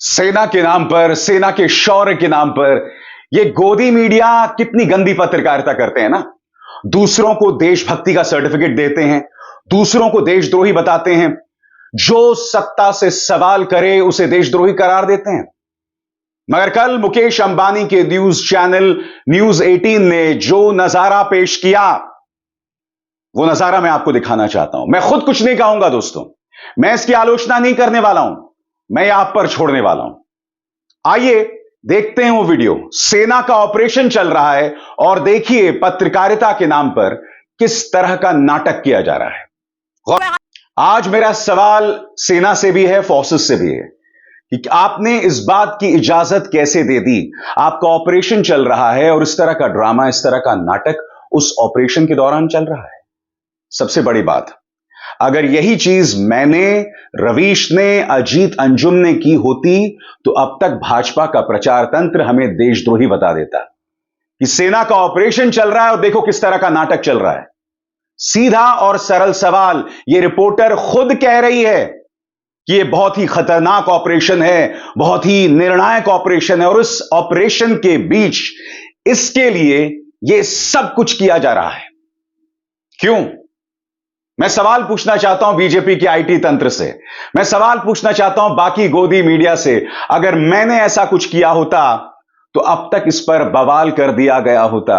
सेना के नाम पर, सेना के शौर्य के नाम पर ये गोदी मीडिया कितनी गंदी पत्रकारिता करते हैं ना। दूसरों को देशभक्ति का सर्टिफिकेट देते हैं, दूसरों को देशद्रोही बताते हैं, जो सत्ता से सवाल करे उसे देशद्रोही करार देते हैं। मगर कल मुकेश अंबानी के न्यूज चैनल न्यूज 18 ने जो नजारा पेश किया, वो नजारा मैं आपको दिखाना चाहता हूं। मैं खुद कुछ नहीं कहूंगा दोस्तों, मैं इसकी आलोचना नहीं करने वाला हूं, मैं आप पर छोड़ने वाला हूं। आइए देखते हैं वो वीडियो। सेना का ऑपरेशन चल रहा है और देखिए पत्रकारिता के नाम पर किस तरह का नाटक किया जा रहा है। आज मेरा सवाल सेना से भी है, फोर्सेस से भी है कि आपने इस बात की इजाजत कैसे दे दी। आपका ऑपरेशन चल रहा है और इस तरह का ड्रामा, इस तरह का नाटक उस ऑपरेशन के दौरान चल रहा है। सबसे बड़ी बात, अगर यही चीज मैंने, रवीश ने, अजीत अंजुम ने की होती तो अब तक भाजपा का प्रचार तंत्र हमें देशद्रोही बता देता कि सेना का ऑपरेशन चल रहा है और देखो किस तरह का नाटक चल रहा है। सीधा और सरल सवाल, यह रिपोर्टर खुद कह रही है कि यह बहुत ही खतरनाक ऑपरेशन है, बहुत ही निर्णायक ऑपरेशन है और इस ऑपरेशन के बीच इसके लिए यह सब कुछ किया जा रहा है। क्यों? मैं सवाल पूछना चाहता हूं बीजेपी के आईटी तंत्र से, मैं सवाल पूछना चाहता हूं बाकी गोदी मीडिया से। अगर मैंने ऐसा कुछ किया होता तो अब तक इस पर बवाल कर दिया गया होता।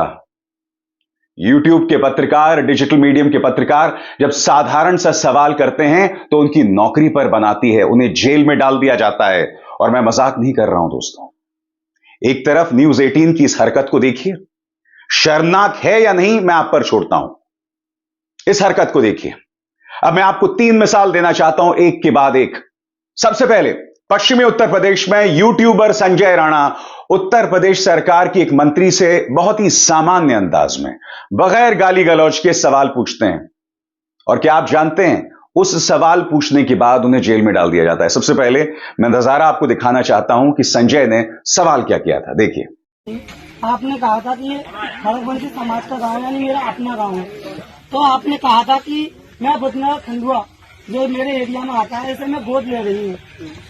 यूट्यूब के पत्रकार, डिजिटल मीडियम के पत्रकार जब साधारण सा सवाल करते हैं तो उनकी नौकरी पर बनाती है, उन्हें जेल में डाल दिया जाता है। और मैं मजाक नहीं कर रहा हूं दोस्तों। एक तरफ न्यूज 18 की इस हरकत को देखिए, शर्मनाक है या नहीं मैं आप पर छोड़ता हूं। इस हरकत को देखिए। अब मैं आपको 3 मिसाल देना चाहता हूं, एक के बाद एक। सबसे पहले पश्चिमी उत्तर प्रदेश में यूट्यूबर संजय राणा उत्तर प्रदेश सरकार की एक मंत्री से बहुत ही सामान्य अंदाज में, बगैर गाली गलौज के सवाल पूछते हैं। और क्या आप जानते हैं, उस सवाल पूछने के बाद उन्हें जेल में डाल दिया जाता है। सबसे पहले मैं नजारा आपको दिखाना चाहता हूं कि संजय ने सवाल क्या किया था, देखिए। आपने कहा था कि ये खड़गवंशी समाज का गाँव यानी मेरा अपना गाँव है, तो आपने कहा था कि मैं बुधनगर खंडुआ जो मेरे एरिया में आता है इसे मैं गोद ले रही हूँ,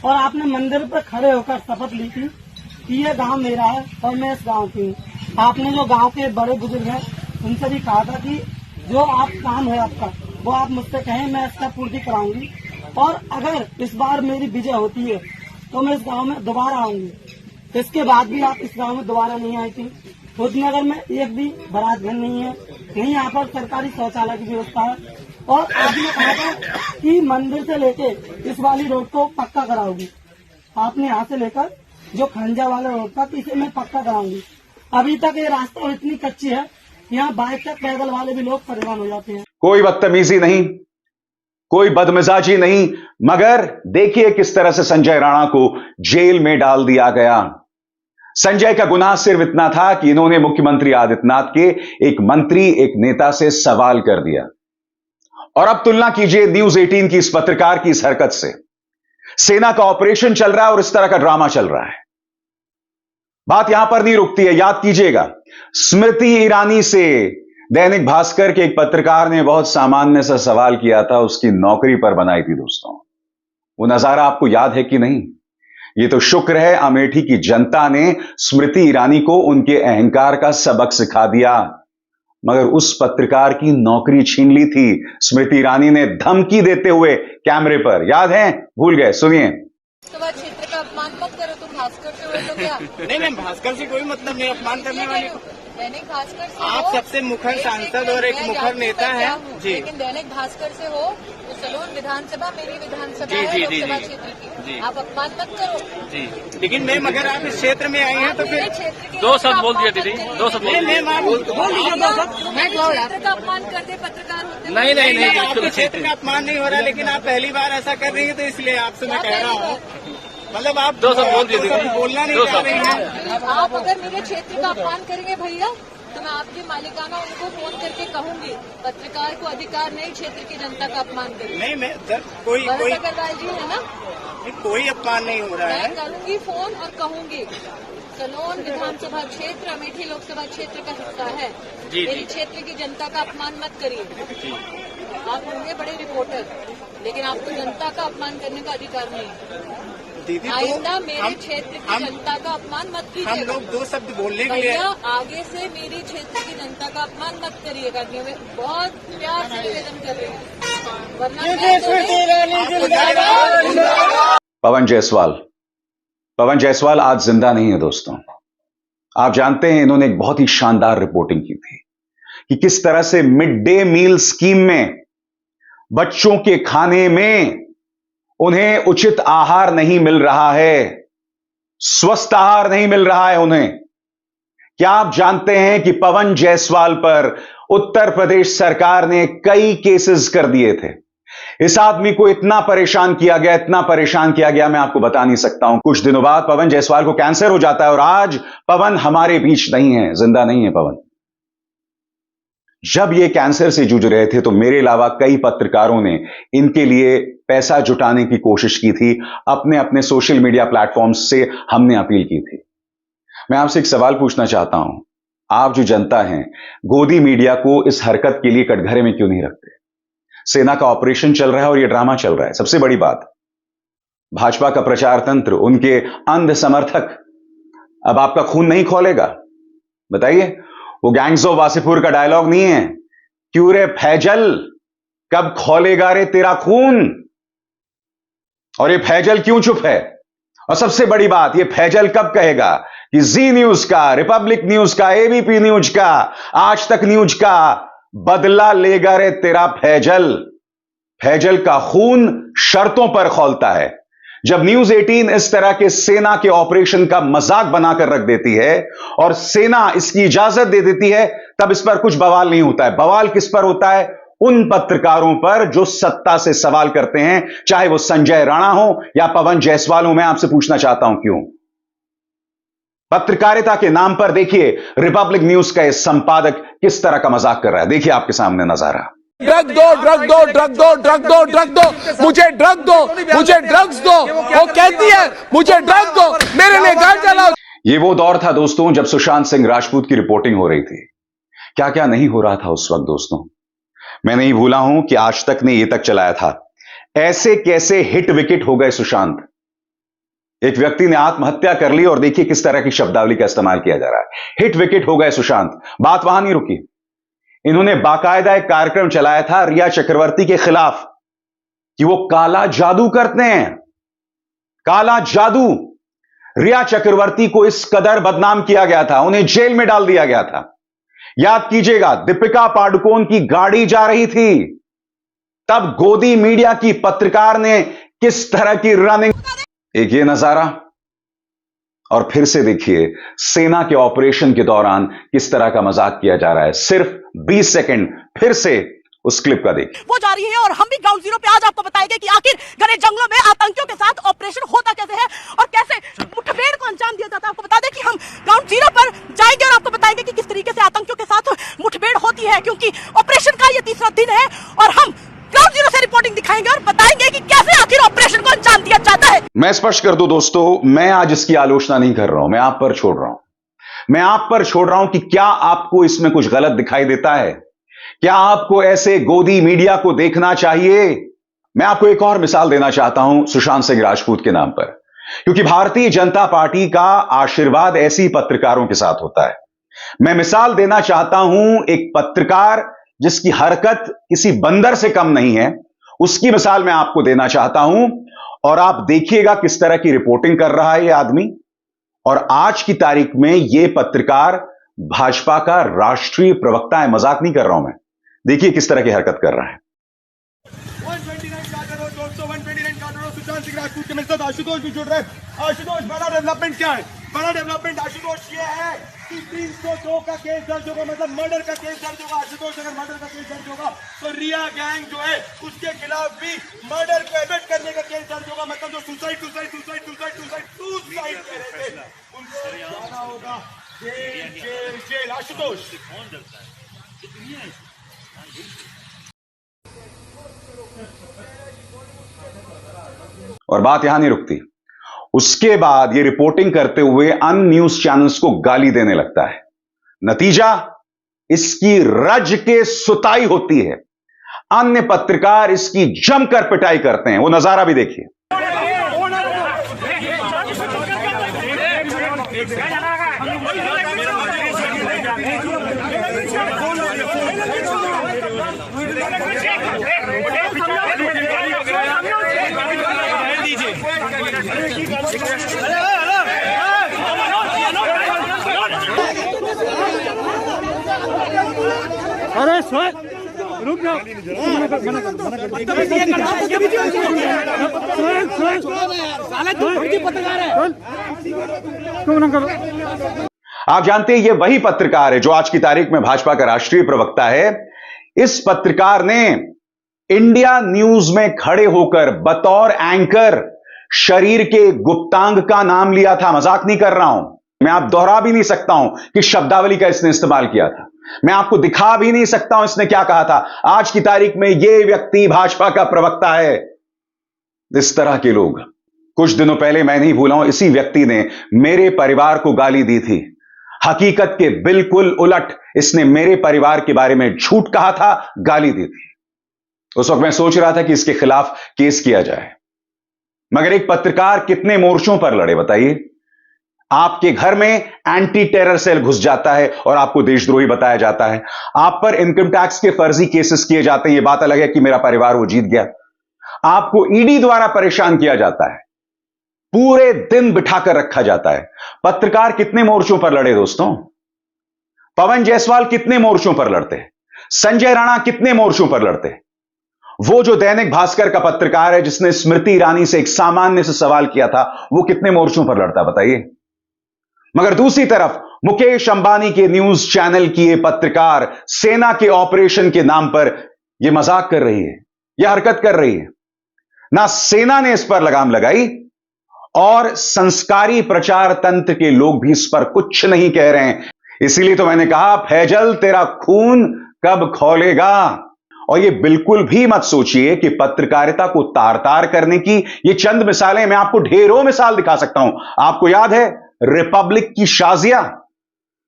और आपने मंदिर पर खड़े होकर शपथ ली थी कि ये गांव मेरा है और मैं इस गांव की हूँ। आपने जो गांव के बड़े बुजुर्ग हैं उनसे भी कहा था कि जो आप काम है आपका वो आप मुझसे कहें, मैं इसका पूर्ति कराऊंगी, और अगर इस बार मेरी विजय होती है तो मैं इस गाँव में दोबारा आऊंगी। इसके बाद भी आप इस गाँव में दोबारा नहीं आई थी। बुधनगर में एक भी बरात घर नहीं है, नहीं यहाँ पर सरकारी शौचालय की व्यवस्था है, और आपने कहा था कि मंदिर से लेके इस वाली रोड को पक्का कराऊंगी। आपने यहाँ से लेकर जो खंजा वाला रोड था इसे मैं पक्का कराऊंगी। अभी तक ये रास्ता इतनी कच्ची है, यहाँ बाइक तक पैदल वाले भी लोग परेशान हो जाते हैं। कोई बदतमीजी नहीं, कोई बदमिजाजी नहीं, मगर देखिए किस तरह से संजय राणा को जेल में डाल दिया गया। संजय का गुनाह सिर्फ इतना था कि इन्होंने मुख्यमंत्री आदित्यनाथ के एक मंत्री, एक नेता से सवाल कर दिया। और अब तुलना कीजिए न्यूज 18 की इस पत्रकार की इस हरकत से। सेना का ऑपरेशन चल रहा है और इस तरह का ड्रामा चल रहा है। बात यहां पर नहीं रुकती है, याद कीजिएगा। स्मृति ईरानी से दैनिक भास्कर के एक पत्रकार ने बहुत सामान्य सा सवाल किया था, उसकी नौकरी पर बनाई थी दोस्तों। वो नजारा आपको याद है कि नहीं? ये तो शुक्र है अमेठी की जनता ने स्मृति ईरानी को उनके अहंकार का सबक सिखा दिया, मगर उस पत्रकार की नौकरी छीन ली थी स्मृति ईरानी ने धमकी देते हुए कैमरे पर। याद है? भूल गए? सुनिए। क्षेत्र का अपमान मत करो, तुम भास्कर से हो तो क्या? नहीं मैम, भास्कर से कोई मतलब नहीं अपमान करने वाले को। दैनिक भास्कर से आप सबसे मुखर सांसद और एक मुखर नेता है जी। लेकिन दैनिक भास्कर से हो तो सलोन विधानसभा मेरी विधानसभा जी, है, जी, जी, लोकसभा जी, क्षेत्र की जी। आप अपमान मत करो जी। लेकिन मैम अगर आप इस क्षेत्र में आई हैं तो फिर दो शब्द बोल दिया दीदी, दो शब्द मैम आप बोल दीजिए दो शब्द। मैं क्षेत्र का अपमान कर दे पत्रकार होते नहीं नहीं नहीं, आपके क्षेत्र का अपमान नहीं हो रहा, लेकिन आप पहली बार ऐसा कर रही है तो इसलिए आपसे मैं कह रहा हूँ, मतलब आप दो शब्द बोल दीजिए, बोलना नहीं चाह रही हैं। आप अगर मेरे क्षेत्र का अपमान करेंगे भैया तो मैं आपके मालिकाना उनको फोन करके कहूंगी पत्रकार को अधिकार नहीं क्षेत्र की जनता का अपमान करने। नहीं मैं कोई अग्रवाल जी है ना, कोई अपमान नहीं हो रहा है। मैं करूंगी फोन और कहूंगी सलोन विधानसभा क्षेत्र अमेठी लोकसभा क्षेत्र का हिस्सा है, मेरी क्षेत्र की जनता का अपमान मत करिए। आप होंगे बड़े रिपोर्टर, लेकिन आपको जनता का अपमान करने का अधिकार नहीं। दीदी आइंदा मेरे क्षेत्र की जनता का अपमान मत हम कीजिएगा। लोग 2 शब्द बोलने के लिए भैया आगे से मेरी क्षेत्र की जनता का अपमान मत करिएगा। मैं बहुत प्यार से निवेदन कर रही हूँ, वरना मैं पवन जायसवाल आज जिंदा नहीं है दोस्तों। आप जानते हैं इन्होंने एक बहुत ही शानदार रिपोर्टिंग की थी कि किस तरह से मिड डे मील स्कीम में बच्चों के खाने में उन्हें उचित आहार नहीं मिल रहा है, स्वस्थ आहार नहीं मिल रहा है उन्हें। क्या आप जानते हैं कि पवन जायसवाल पर उत्तर प्रदेश सरकार ने कई केसेस कर दिए थे। इस आदमी को इतना परेशान किया गया, मैं आपको बता नहीं सकता हूं। कुछ दिनों बाद पवन जायसवाल को कैंसर हो जाता है और आज पवन हमारे बीच नहीं है, जिंदा नहीं है पवन। जब ये कैंसर से जूझ रहे थे तो मेरे अलावा कई पत्रकारों ने इनके लिए पैसा जुटाने की कोशिश की थी। अपने अपने सोशल मीडिया प्लेटफॉर्म्स से हमने अपील की थी। मैं आपसे एक सवाल पूछना चाहता हूं, आप जो जनता हैं, गोदी मीडिया को इस हरकत के लिए कटघरे में क्यों नहीं रखते? सेना का ऑपरेशन चल रहा है और यह ड्रामा चल रहा है। सबसे बड़ी बात, भाजपा का प्रचार तंत्र, उनके अंध समर्थक अब आपका खून नहीं खोलेगा। बताइए, वो गैंग्स ऑफ वासेपुर का डायलॉग नहीं है, क्यों रे फैजल कब खोलेगा रे तेरा खून? और ये फैजल क्यों चुप है? और सबसे बड़ी बात, ये फैजल कब कहेगा कि जी न्यूज का, रिपब्लिक न्यूज का, एबीपी न्यूज का, आज तक न्यूज का बदला लेगा रे तेरा फैजल? फैजल का खून शर्तों पर खौलता है। जब न्यूज 18 इस तरह के सेना के ऑपरेशन का मजाक बनाकर रख देती है और सेना इसकी इजाजत दे देती है, तब इस पर कुछ बवाल नहीं होता है। बवाल किस पर होता है? उन पत्रकारों पर जो सत्ता से सवाल करते हैं, चाहे वो संजय राणा हो या पवन जायसवाल हो। मैं आपसे पूछना चाहता हूं, क्यों? पत्रकारिता के नाम पर देखिए रिपब्लिक न्यूज का यह संपादक किस तरह का मजाक कर रहा है। देखिए आपके सामने नजारा। ड्रग दो, ड्रग दो, ड्रग दो, ड्रग दो, ड्रग दो, मुझे ड्रग दो, मुझे ड्रग्स दो। वो कहती है मुझे ड्रग दो, मेरे लिए गाड़ी चलाओ। ये वो दौर था दोस्तों जब सुशांत सिंह राजपूत की रिपोर्टिंग हो रही थी। क्या क्या नहीं हो रहा था उस वक्त दोस्तों। मैं नहीं भूला हूं कि आज तक ने ये तक चलाया था, ऐसे कैसे हिट विकेट हो गए सुशांत। एक व्यक्ति ने आत्महत्या कर ली और देखिए किस तरह की शब्दावली का इस्तेमाल किया जा रहा है। हिट विकेट हो गए सुशांत। बात वहां नहीं रुकी, इन्होंने बाकायदा एक कार्यक्रम चलाया था रिया चक्रवर्ती के खिलाफ कि वो काला जादू करते हैं। काला जादू। रिया चक्रवर्ती को इस कदर बदनाम किया गया था, उन्हें जेल में डाल दिया गया था। याद कीजिएगा, दीपिका पादुकोण की गाड़ी जा रही थी, तब गोदी मीडिया की पत्रकार ने किस तरह की रनिंग, एक ये नजारा, और फिर से देखिए सेना के ऑपरेशन के दौरान किस तरह का मजाक किया जा रहा है। सिर्फ 20 सेकंड फिर से उस क्लिप का देखिए। वो जा रही है और हम भी ग्राउंड जीरो पे आज आपको बताएंगे कि आखिर घने जंगलों में आतंकियों के साथ ऑपरेशन होता कैसे है और कैसे मुठभेड़ को अंजाम दिया जाता है। आपको बता दें कि हम ग्राउंड जीरो पर जाएंगे और आपको बताएंगे कि किस तरीके से आतंकियों के साथ मुठभेड़ होती है, क्योंकि ऑपरेशन का ये 3रा दिन है और हम ग्राउंड जीरो से रिपोर्टिंग दिखाएंगे और बताएंगे कि कैसे आखिर ऑपरेशन को अंजाम दिया जाता है। मैं स्पष्ट कर दूं दोस्तों, मैं आज इसकी आलोचना नहीं कर रहा हूं, मैं आप पर छोड़ रहा हूं। मैं आप पर छोड़ रहा हूं कि क्या आपको इसमें कुछ गलत दिखाई देता है? क्या आपको ऐसे गोदी मीडिया को देखना चाहिए? मैं आपको एक और मिसाल देना चाहता हूं सुशांत सिंह राजपूत के नाम पर, क्योंकि भारतीय जनता पार्टी का आशीर्वाद ऐसी पत्रकारों के साथ होता है। मैं मिसाल देना चाहता हूं एक पत्रकार जिसकी हरकत किसी बंदर से कम नहीं है, उसकी मिसाल मैं आपको देना चाहता हूं और आप देखिएगा किस तरह की रिपोर्टिंग कर रहा है यह आदमी। और आज की तारीख में यह पत्रकार भाजपा का राष्ट्रीय प्रवक्ता है, मजाक नहीं कर रहा हूं मैं। देखिए किस तरह की हरकत कर रहा है। 129 का करो दोस्तों, 129 का करो। सुशांत सिंह राजपूत के मेरे साथ आशुतोष भी जुड़ रहे हैं। आशुतोष, बड़ा डेवलपमेंट क्या है? बड़ा डेवलपमेंट आशुतोष ये है कि 302 का केस दर्ज होगा, मतलब मर्डर का केस दर्ज होगा। आशुतोष, अगर मर्डर का केस दर्ज होगा तो रिया गैंग जो है उसके खिलाफ भी मर्डर को एबेट करने का केस दर्ज होगा। मतलब जो सुसाइड कर रहे थे उनको जाना होगा जेल। आशुतोष, और बात यहां नहीं रुकती, उसके बाद ये रिपोर्टिंग करते हुए अन्य न्यूज चैनल्स को गाली देने लगता है। नतीजा, इसकी रज के सुताई होती है। अन्य पत्रकार इसकी जमकर पिटाई करते हैं। वो नजारा भी देखिए। अरे सर रुक जाओ। आप जानते हैं ये वही पत्रकार है जो आज की तारीख में भाजपा का राष्ट्रीय प्रवक्ता है। इस पत्रकार ने इंडिया न्यूज में खड़े होकर बतौर एंकर शरीर के गुप्तांग का नाम लिया था। मजाक नहीं कर रहा हूं मैं, आप दोहरा भी नहीं सकता हूं कि शब्दावली का इसने इस्तेमाल किया था। मैं आपको दिखा भी नहीं सकता हूं इसने क्या कहा था। आज की तारीख में यह व्यक्ति भाजपा का प्रवक्ता है। इस तरह के लोग, कुछ दिनों पहले मैं नहीं भूला हूं, इसी व्यक्ति ने मेरे परिवार को गाली दी थी। हकीकत के बिल्कुल उलट इसने मेरे परिवार के बारे में झूठ कहा था, गाली दी थी। उस वक्त मैं सोच रहा था कि इसके खिलाफ केस किया जाए, मगर एक पत्रकार कितने मोर्चों पर लड़े बताइए। आपके घर में एंटी टेरर सेल घुस जाता है और आपको देशद्रोही बताया जाता है। आप पर इनकम टैक्स के फर्जी केसेस किए जाते हैं। यह बात अलग है कि मेरा परिवार वो जीत गया। आपको ईडी द्वारा परेशान किया जाता है, पूरे दिन बिठाकर रखा जाता है। पत्रकार कितने मोर्चों पर लड़े दोस्तों? पवन जायसवाल कितने मोर्चों पर लड़ते? संजय राणा कितने मोर्चों पर लड़ते? वो जो दैनिक भास्कर का पत्रकार है जिसने स्मृति ईरानी से एक सामान्य से सवाल किया था, वो कितने मोर्चों पर लड़ता बताइए। मगर दूसरी तरफ मुकेश अंबानी के न्यूज चैनल की ये पत्रकार सेना के ऑपरेशन के नाम पर यह मजाक कर रही है, यह हरकत कर रही है। ना सेना ने इस पर लगाम लगाई और संस्कारी प्रचार तंत्र के लोग भी इस पर कुछ नहीं कह रहे हैं। इसीलिए तो मैंने कहा, फैजल तेरा खून कब खौलेगा। और ये बिल्कुल भी मत सोचिए कि पत्रकारिता को तार तार करने की ये चंद मिसालें, मैं आपको ढेरों मिसाल दिखा सकता हूं। आपको याद है रिपब्लिक की शाजिया,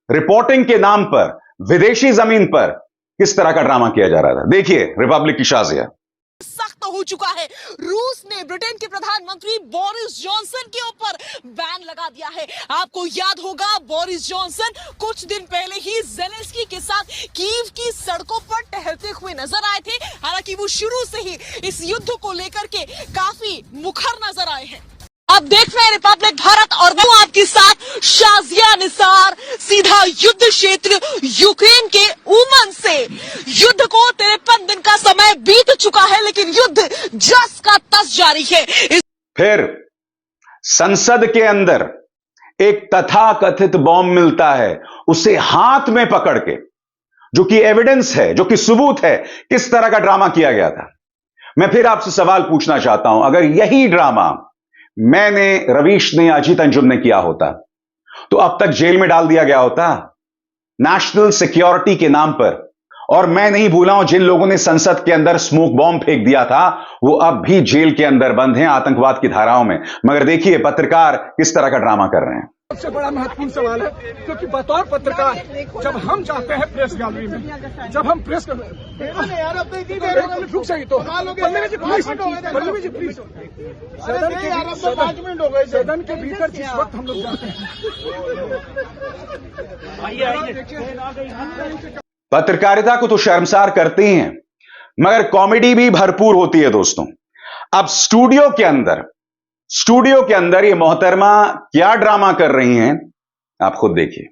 रिपोर्टिंग के नाम पर विदेशी जमीन पर किस तरह का ड्रामा किया जा रहा था। देखिए रिपब्लिक की शाजिया। सख्त हो चुका है। रूस ने ब्रिटेन के प्रधानमंत्री बोरिस जॉनसन के ऊपर बैन लगा दिया है। आपको याद होगा बोरिस जॉनसन कुछ दिन पहले ही जेलेंस्की के साथ कीव की सड़कों पर टहलते हुए नजर आए थे। हालांकि वो शुरू से ही इस युद्ध को लेकर के काफी मुखर नजर आए हैं। आप देख रहे हैं रिपब्लिक भारत और वो आपके साथ शाजिया निसार, सीधा युद्ध क्षेत्र यूक्रेन के उमन से। युद्ध को 53 दिन का समय बीत चुका है, लेकिन युद्ध जस का तस जारी है। फिर संसद के अंदर एक तथाकथित बॉम्ब मिलता है, उसे हाथ में पकड़ के, जो कि एविडेंस है, जो कि सबूत है किस तरह का ड्रामा किया गया था। मैं फिर आपसे सवाल पूछना चाहता हूं, अगर यही ड्रामा मैंने, रवीश ने, अजीत अंजुम ने किया होता तो अब तक जेल में डाल दिया गया होता, नेशनल सिक्योरिटी के नाम पर। और मैं नहीं भूला हूं, जिन लोगों ने संसद के अंदर स्मोक बॉम्ब फेंक दिया था वो अब भी जेल के अंदर बंद हैं आतंकवाद की धाराओं में। मगर देखिए पत्रकार किस तरह का ड्रामा कर रहे हैं। सबसे बड़ा महत्वपूर्ण सवाल है, क्योंकि बतौर पत्रकार जब हम जाते हैं प्रेस गैलरी में, जब हम प्रेस कर रुक सही तो बल्लवी जी प्लीज, सदन के भीतर जिस वक्त हम लोग जाते हैं, पत्रकारिता को तो शर्मसार करते ही हैं, मगर कॉमेडी भी भरपूर होती है दोस्तों। अब स्टूडियो के अंदर ये मोहतरमा क्या ड्रामा कर रही हैं, आप खुद देखिए।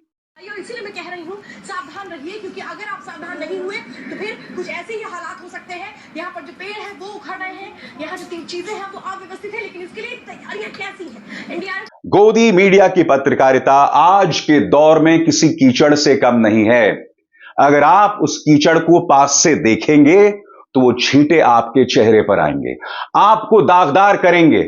इसीलिए मैं कह रही हूँ सावधान रहिए, क्योंकि अगर आप सावधान नहीं हुए तो फिर कुछ ऐसे ही हालात हो सकते हैं। यहाँ पर जो पेड़ है वो उखड़ रहे हैं, यहाँ जो 3 चीजें हैं वो अव्यवस्थित है, लेकिन इसके लिए तैयारियां कैसी हैं इंडिया। गोदी मीडिया की पत्रकारिता आज के दौर में किसी कीचड़ से कम नहीं है। अगर आप उस कीचड़ को पास से देखेंगे तो वो छींटे आपके चेहरे पर आएंगे, आपको दागदार करेंगे।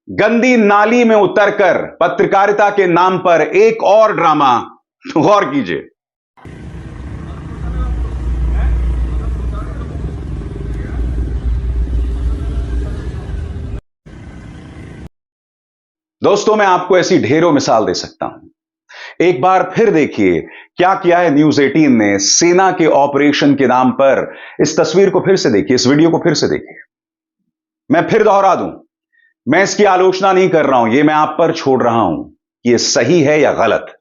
गंदी नाली में उतरकर पत्रकारिता के नाम पर एक और ड्रामा, गौर कीजिए। दोस्तों मैं आपको ऐसी ढेरों मिसाल दे सकता हूं। एक बार फिर देखिए क्या किया है न्यूज 18 ने सेना के ऑपरेशन के नाम पर। इस तस्वीर को फिर से देखिए, इस वीडियो को फिर से देखिए। मैं फिर दोहरा दूं, मैं इसकी आलोचना नहीं कर रहा हूं, यह मैं आप पर छोड़ रहा हूं। कि यह सही है या गलत।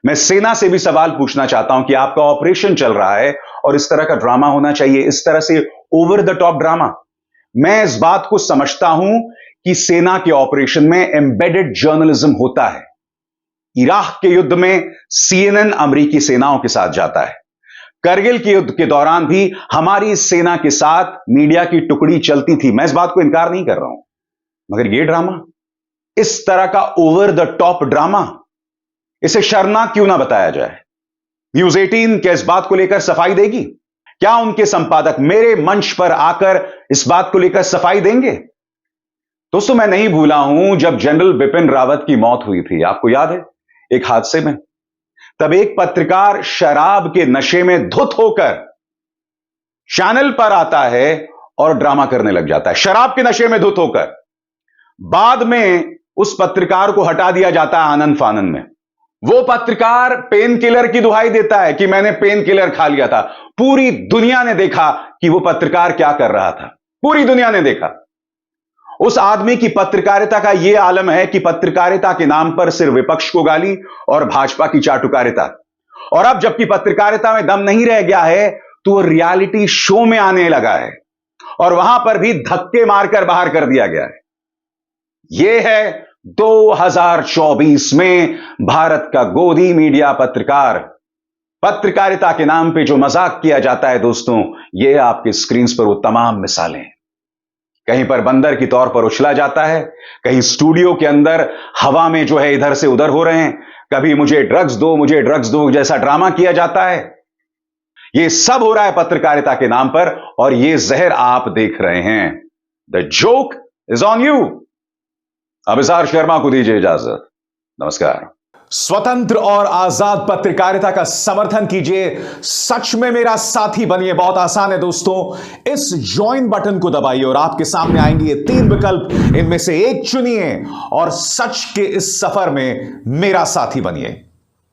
मैं सेना से भी सवाल पूछना चाहता हूं कि आपका ऑपरेशन चल रहा है और इस तरह का ड्रामा होना चाहिए, इस तरह से ओवर द टॉप ड्रामा। मैं इस बात को समझता हूं कि सेना के ऑपरेशन में एम्बेडेड जर्नलिज्म होता है। इराक के युद्ध में CNN अमेरिकी सेनाओं के साथ जाता है। करगिल के युद्ध के दौरान भी हमारी सेना के साथ मीडिया की टुकड़ी चलती थी। मैं इस बात को इनकार नहीं कर रहा हूं, मगर यह ड्रामा, इस तरह का ओवर द टॉप ड्रामा, इसे शर्मनाक क्यों ना बताया जाए? न्यूज 18 क्या इस बात को लेकर सफाई देगी? क्या उनके संपादक मेरे मंच पर आकर इस बात को लेकर सफाई देंगे? दोस्तों, मैं नहीं भूला हूं जब जनरल बिपिन रावत की मौत हुई थी, आपको याद है, एक हादसे में। तब एक पत्रकार शराब के नशे में धुत होकर चैनल पर आता है और ड्रामा करने लग जाता है, शराब के नशे में धुत होकर। बाद में उस पत्रकार को हटा दिया जाता है आनंद फानन में। वो पत्रकार पेन किलर की दुहाई देता है कि मैंने पेन किलर खा लिया था। पूरी दुनिया ने देखा कि वो पत्रकार क्या कर रहा था, पूरी दुनिया ने देखा। उस आदमी की पत्रकारिता का यह आलम है कि पत्रकारिता के नाम पर सिर्फ विपक्ष को गाली और भाजपा की चाटुकारिता। और अब जबकि पत्रकारिता में दम नहीं रह गया है तो वो रियलिटी शो में आने लगा है और वहां पर भी धक्के मारकर बाहर कर दिया गया है। यह है 2024 में भारत का गोदी मीडिया पत्रकार। पत्रकारिता के नाम पे जो मजाक किया जाता है दोस्तों, यह आपके स्क्रीन पर वो तमाम मिसालें। कहीं पर बंदर की तौर पर उछला जाता है, कहीं स्टूडियो के अंदर हवा में जो है इधर से उधर हो रहे हैं, कभी मुझे ड्रग्स दो जैसा ड्रामा किया जाता है। यह सब हो रहा है पत्रकारिता के नाम पर और यह जहर आप देख रहे हैं। The joke is on you. Abhisar Sharma को दीजिए इजाजत। नमस्कार। स्वतंत्र और आजाद पत्रकारिता का समर्थन कीजिए, सच में मेरा साथी बनिए। बहुत आसान है दोस्तों, इस ज्वाइन बटन को दबाइए और आपके सामने आएंगे ये 3 विकल्प, इनमें से एक चुनिए और सच के इस सफर में मेरा साथी बनिए।